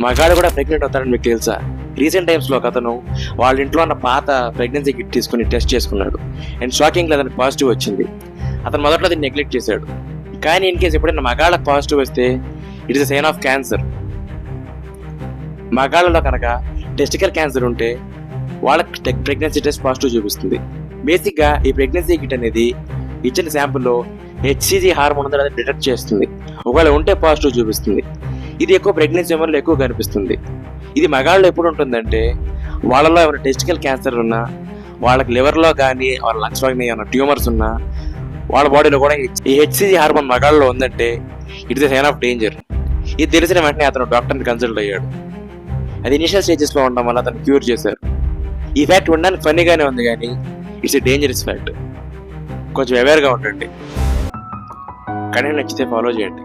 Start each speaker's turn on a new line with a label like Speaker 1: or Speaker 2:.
Speaker 1: మగాడు కూడా ప్రెగ్నెంట్ అవుతాడని మీకు తెలుసా? రీసెంట్ టైమ్స్లో ఒక అతను వాళ్ళ ఇంట్లో ఉన్న పాత ప్రెగ్నెన్సీ కిట్ తీసుకుని టెస్ట్ చేసుకున్నాడు అండ్ షాకింగ్లో అతనికి పాజిటివ్ వచ్చింది. అతను మొదట్లో అది నెగ్లెక్ట్ చేశాడు. కానీ ఇన్ కేసు ఎప్పుడైనా మగాళ్ళకి పాజిటివ్ వస్తే it is a sign of cancer. మగాళ్ళలో కనుక టెస్టికల్ క్యాన్సర్ ఉంటే వాళ్ళకి ప్రెగ్నెన్సీ టెస్ట్ పాజిటివ్ చూపిస్తుంది. బేసిక్గా ఈ ప్రెగ్నెన్సీ కిట్ అనేది ఇచ్చిన శాంపుల్లో హెచ్సిజి హార్మోన్ ఉందని డిటెక్ట్ చేస్తుంది. ఒకవేళ ఉంటే పాజిటివ్ చూపిస్తుంది. ఇది ఎక్కువ ప్రెగ్నెన్సీ ఉమెన్లో ఎక్కువ కనిపిస్తుంది. ఇది మగాళ్ళు ఎప్పుడు ఉంటుందంటే వాళ్ళలో ఏమైనా టెస్టికల్ క్యాన్సర్ ఉన్నా, వాళ్ళకి లివర్లో కానీ వాళ్ళ లంగ్స్లో కానీ ఏమైనా ట్యూమర్స్ ఉన్నా, వాళ్ళ బాడీలో కూడా ఈ హెచ్సిజి హార్మోన్ మగాళ్ళలో ఉందంటే it is sign of danger. ఇది తెలిసిన వెంటనే అతను డాక్టర్ని కన్సల్ట్ అయ్యాడు. అది ఇనిషియల్ స్టేజెస్లో ఉండడం వల్ల అతను క్యూర్ చేశారు. ఈ ఫ్యాక్ట్ ఉండడానికి ఫన్నీగానే ఉంది కానీ ఇట్స్ ఎ డేంజరస్ ఫ్యాక్ట్. కొంచెం అవేర్గా ఉండండి. కంటెంట్ నచ్చితే ఫాలో చేయండి.